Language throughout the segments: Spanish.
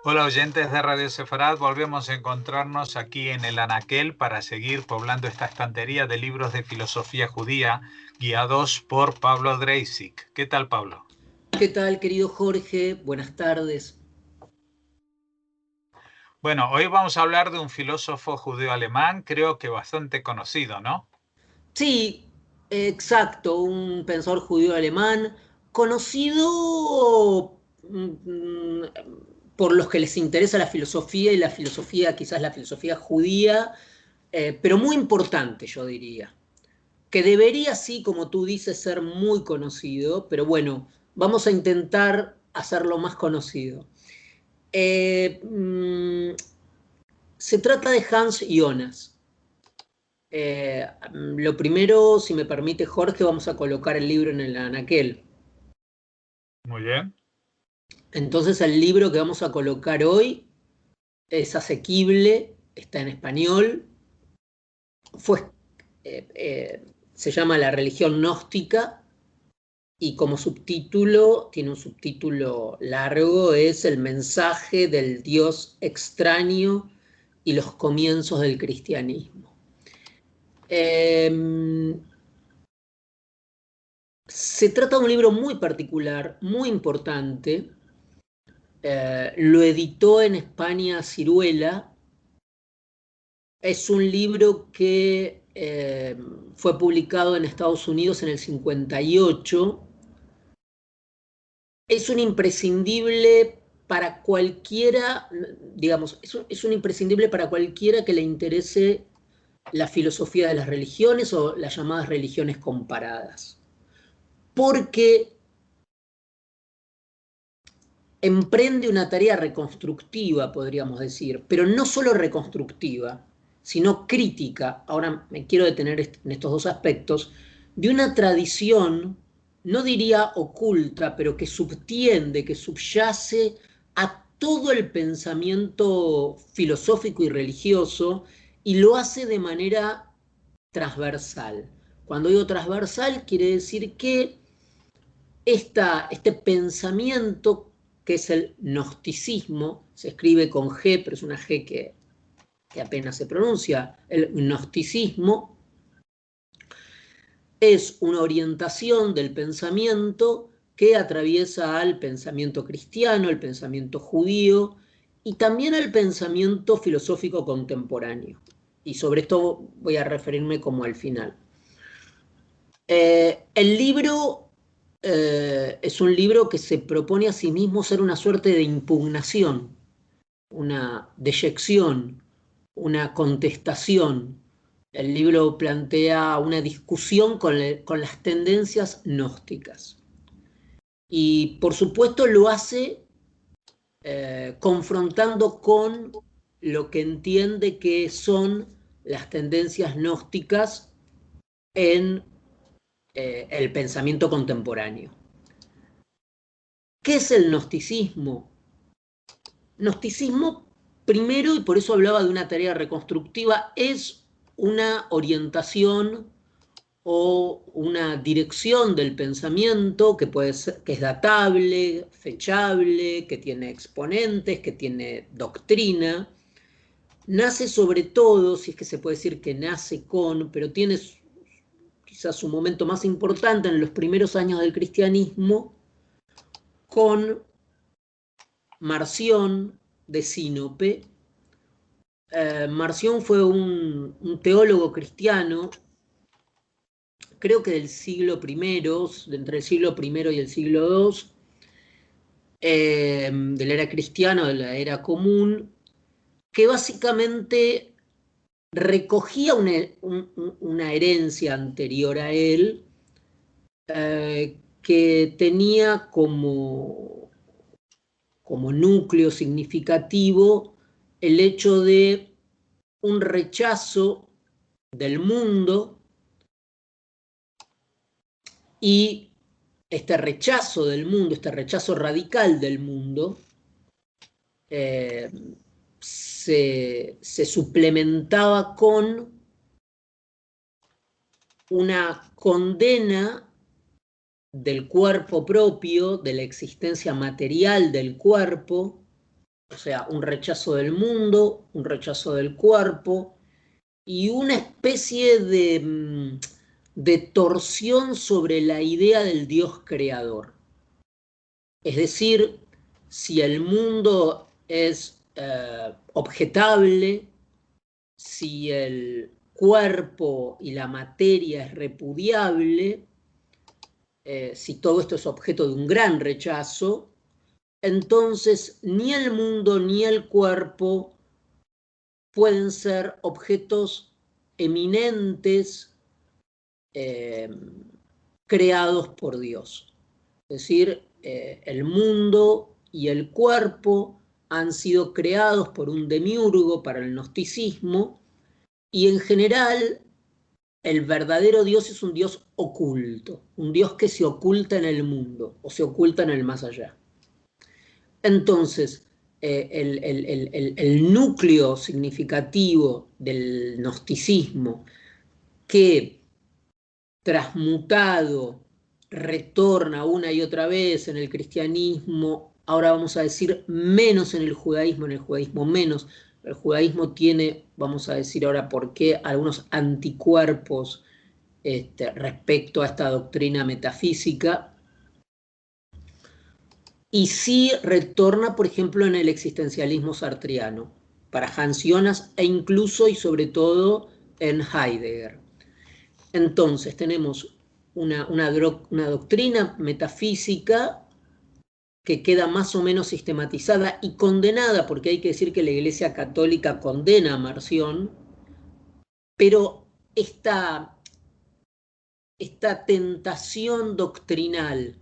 Hola oyentes de Radio Sefarad, volvemos a encontrarnos aquí en el Anaquel para seguir poblando esta estantería de libros de filosofía judía guiados por Pablo Dreisig. ¿Qué tal, Pablo? ¿Qué tal, querido Jorge? Buenas tardes. Bueno, hoy vamos a hablar de un filósofo judío alemán, creo que bastante conocido, ¿no? Sí, exacto, un pensador judío alemán, conocido por los que les interesa la filosofía y la filosofía, quizás la filosofía judía, pero muy importante, yo diría. Que debería, sí, como tú dices, ser muy conocido, pero bueno, vamos a intentar hacerlo más conocido. Eh, mm, Se trata de Hans Jonas. Lo primero, si me permite Jorge, vamos a colocar el libro en el anaquel. Muy bien. Entonces el libro que vamos a colocar hoy es asequible, está en español, fue, se llama La religión gnóstica y como subtítulo, tiene un subtítulo largo, es El mensaje del Dios extraño y los comienzos del cristianismo. Eh, Se trata de un libro muy particular, muy importante. Lo editó en España Ciruela. Es un libro que fue publicado en Estados Unidos en el 58. Es un imprescindible para cualquiera, digamos, es un imprescindible para cualquiera que le interese la filosofía de las religiones o las llamadas religiones comparadas. Porque emprende una tarea reconstructiva, podríamos decir, pero no solo reconstructiva, sino crítica, ahora me quiero detener en estos dos aspectos, de una tradición, no diría oculta, pero que subtiende, que subyace a todo el pensamiento filosófico y religioso y lo hace de manera transversal. Cuando digo transversal, quiere decir que este pensamiento, que es el gnosticismo, se escribe con G, pero es una G que apenas se pronuncia, el gnosticismo, es una orientación del pensamiento que atraviesa al pensamiento cristiano, el pensamiento judío y también al pensamiento filosófico contemporáneo. Y sobre esto voy a referirme como al final. El libro es un libro que se propone a sí mismo ser una suerte de impugnación, una deyección, una contestación. El libro plantea una discusión con las tendencias gnósticas. Y por supuesto lo hace confrontando con lo que entiende que son las tendencias gnósticas en el pensamiento contemporáneo. ¿Qué es el gnosticismo? Gnosticismo, primero, y por eso hablaba de una tarea reconstructiva, es una orientación o una dirección del pensamiento que puede ser, que es datable, fechable, que tiene exponentes, que tiene doctrina. Nace sobre todo, si es que se puede decir que nace con, pero tiene quizás su momento más importante en los primeros años del cristianismo, con Marción de Sinope. Marción fue un teólogo cristiano, creo que del siglo I, entre el siglo I y el siglo II, de la era cristiana, de la era común, que básicamente recogía una herencia anterior a él, que tenía como núcleo significativo el hecho de un rechazo del mundo y este rechazo del mundo, este rechazo radical del mundo, eh, se suplementaba con una condena del cuerpo propio, de la existencia material del cuerpo, o sea, un rechazo del mundo, un rechazo del cuerpo y una especie de torsión sobre la idea del Dios creador. Es decir, si el mundo es objetable, si el cuerpo y la materia es repudiable, si todo esto es objeto de un gran rechazo, entonces ni el mundo ni el cuerpo pueden ser objetos eminentes creados por Dios. Es decir, el mundo y el cuerpo han sido creados por un demiurgo para el gnosticismo y en general el verdadero Dios es un Dios oculto, un Dios que se oculta en el mundo o se oculta en el más allá. Entonces, el núcleo significativo del gnosticismo que transmutado retorna una y otra vez en el cristianismo, ahora vamos a decir menos en el judaísmo menos. El judaísmo tiene, vamos a decir ahora por qué, algunos anticuerpos respecto a esta doctrina metafísica, y sí retorna, por ejemplo, en el existencialismo sartreano, para Hans Jonas e incluso y sobre todo en Heidegger. Entonces tenemos una doctrina metafísica que queda más o menos sistematizada y condenada, porque hay que decir que la Iglesia Católica condena a Marción, pero esta tentación doctrinal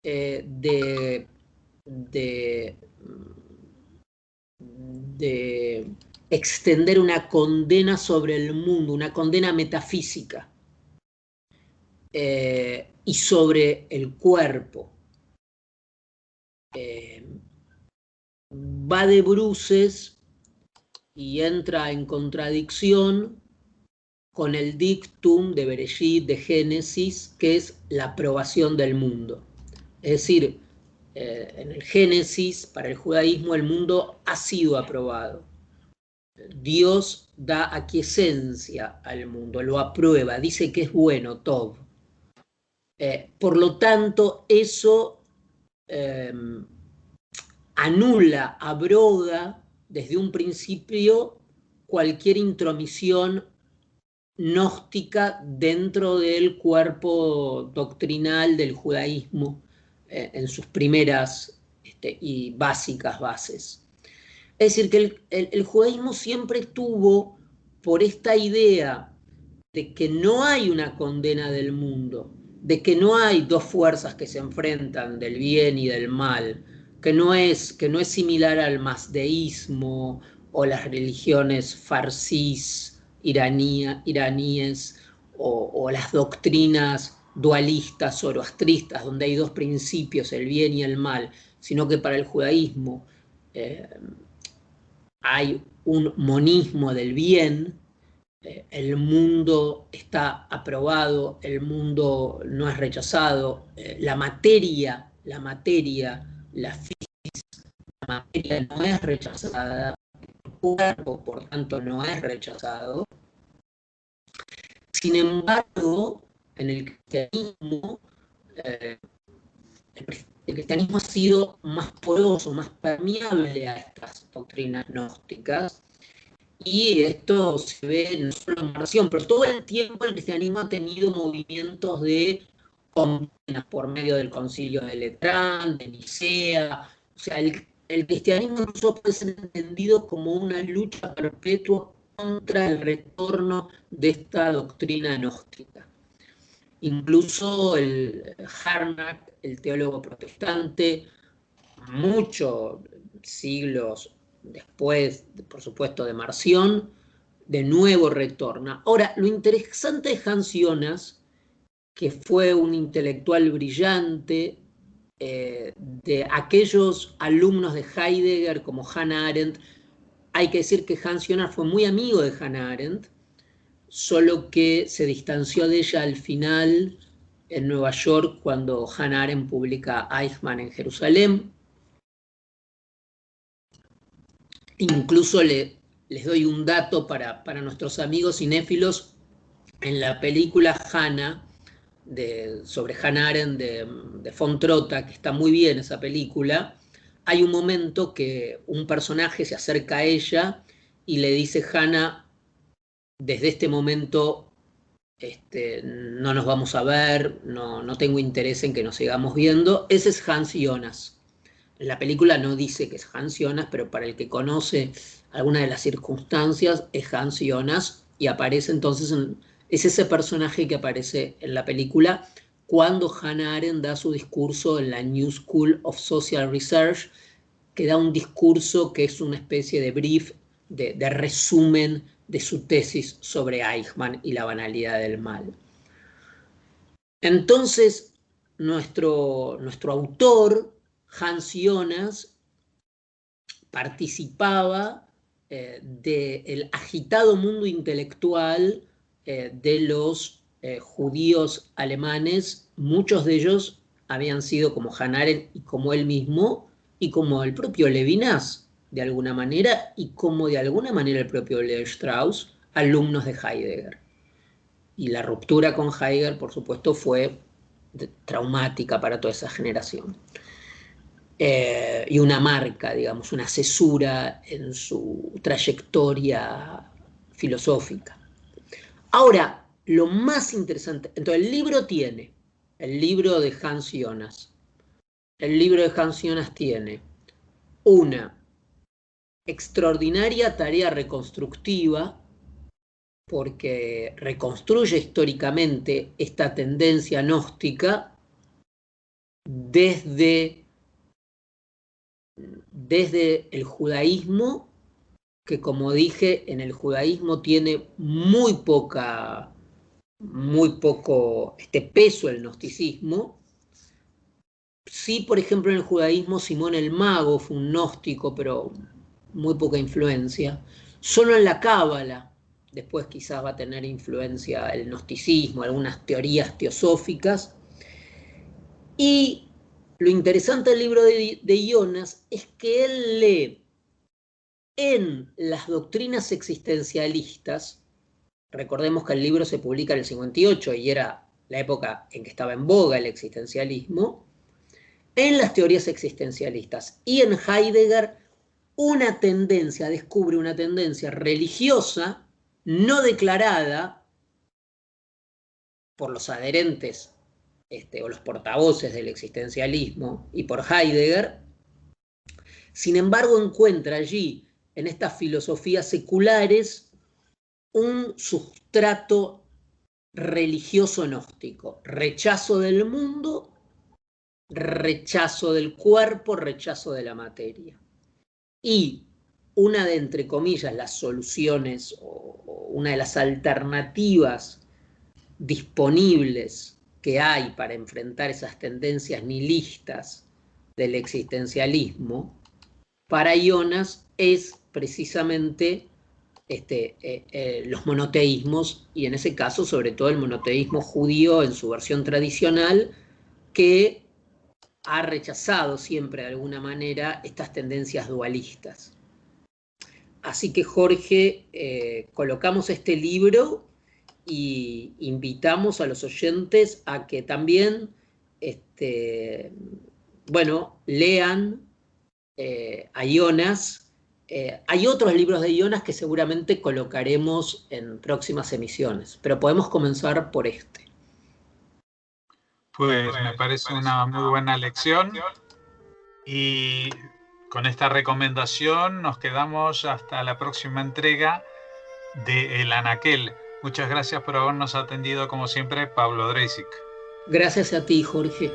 de extender una condena sobre el mundo, una condena metafísica, y sobre el cuerpo. Va de bruces y entra en contradicción con el dictum de Bereshit, de Génesis, que es la aprobación del mundo. Es decir, en el Génesis, para el judaísmo, el mundo ha sido aprobado. Dios da aquiescencia al mundo, lo aprueba, dice que es bueno, todo. Por lo tanto, eso anula, abroga desde un principio cualquier intromisión gnóstica dentro del cuerpo doctrinal del judaísmo en sus primeras y básicas bases. Es decir, que el judaísmo siempre tuvo por esta idea de que no hay una condena del mundo, de que no hay dos fuerzas que se enfrentan, del bien y del mal, que no es similar al mazdeísmo o las religiones farsís iraníes o las doctrinas dualistas zoroastristas, donde hay dos principios, el bien y el mal, sino que para el judaísmo hay un monismo del bien. El mundo está aprobado, el mundo no es rechazado, la materia, la materia no es rechazada, el cuerpo, por tanto, no es rechazado. Sin embargo, en el cristianismo, el cristianismo ha sido más poroso, más permeable a estas doctrinas gnósticas, y esto se ve no solo en Marción, pero todo el tiempo el cristianismo ha tenido movimientos de condenas por medio del concilio de Letrán, de Nicea. O sea, el cristianismo incluso puede ser entendido como una lucha perpetua contra el retorno de esta doctrina gnóstica. Incluso el Harnack, el teólogo protestante, muchos siglos después, por supuesto, de Marción, de nuevo retorna. Ahora, lo interesante de Hans Jonas, que fue un intelectual brillante, de aquellos alumnos de Heidegger como Hannah Arendt, hay que decir que Hans Jonas fue muy amigo de Hannah Arendt, solo que se distanció de ella al final en Nueva York cuando Hannah Arendt publica Eichmann en Jerusalén. Incluso les doy un dato para nuestros amigos cinéfilos. En la película Hannah, sobre Hannah Arendt de von Trotta, que está muy bien esa película, hay un momento que un personaje se acerca a ella y le dice: Hannah, desde este momento no nos vamos a ver, no tengo interés en que nos sigamos viendo. Ese es Hans Jonas. En la película no dice que es Hans Jonas, pero para el que conoce alguna de las circunstancias es Hans Jonas, y aparece entonces, es ese personaje que aparece en la película cuando Hannah Arendt da su discurso en la New School of Social Research, que da un discurso que es una especie de brief, de resumen de su tesis sobre Eichmann y la banalidad del mal. Entonces, nuestro autor, Hans Jonas, participaba del agitado mundo intelectual de los judíos alemanes. Muchos de ellos habían sido, como Hannah Arendt y como él mismo, y como el propio Levinas, de alguna manera, y como de alguna manera el propio Leo Strauss, alumnos de Heidegger. Y la ruptura con Heidegger, por supuesto, fue traumática para toda esa generación. Y una marca, digamos, una cesura en su trayectoria filosófica. Ahora, lo más interesante, entonces el libro de Hans Jonas. El libro de Hans Jonas tiene una extraordinaria tarea reconstructiva, porque reconstruye históricamente esta tendencia gnóstica desde el judaísmo, que, como dije, en el judaísmo tiene muy poco peso el gnosticismo. Sí, por ejemplo, en el judaísmo Simón el Mago fue un gnóstico, pero muy poca influencia. Solo en la Cábala después quizás va a tener influencia el gnosticismo, algunas teorías teosóficas. Y lo interesante del libro de Jonas es que él lee en las doctrinas existencialistas. Recordemos que el libro se publica en el 58 y era la época en que estaba en boga el existencialismo. En las teorías existencialistas y en Heidegger, descubre una tendencia religiosa no declarada por los adherentes o los portavoces del existencialismo y por Heidegger. Sin embargo, encuentra allí, en estas filosofías seculares, un sustrato religioso gnóstico: rechazo del mundo, rechazo del cuerpo, rechazo de la materia. Y una de, entre comillas, las soluciones o una de las alternativas disponibles que hay para enfrentar esas tendencias nihilistas del existencialismo, para Jonas es precisamente los monoteísmos, y en ese caso sobre todo el monoteísmo judío en su versión tradicional, que ha rechazado siempre de alguna manera estas tendencias dualistas. Así que, Jorge, colocamos este libro y invitamos a los oyentes a que también lean a Jonas. Hay otros libros de Jonas que seguramente colocaremos en próximas emisiones, pero podemos comenzar por este. Pues me parece una muy buena lección, y con esta recomendación nos quedamos hasta la próxima entrega de El Anaquel. Muchas gracias por habernos atendido, como siempre, Pablo Dreisig. Gracias a ti, Jorge.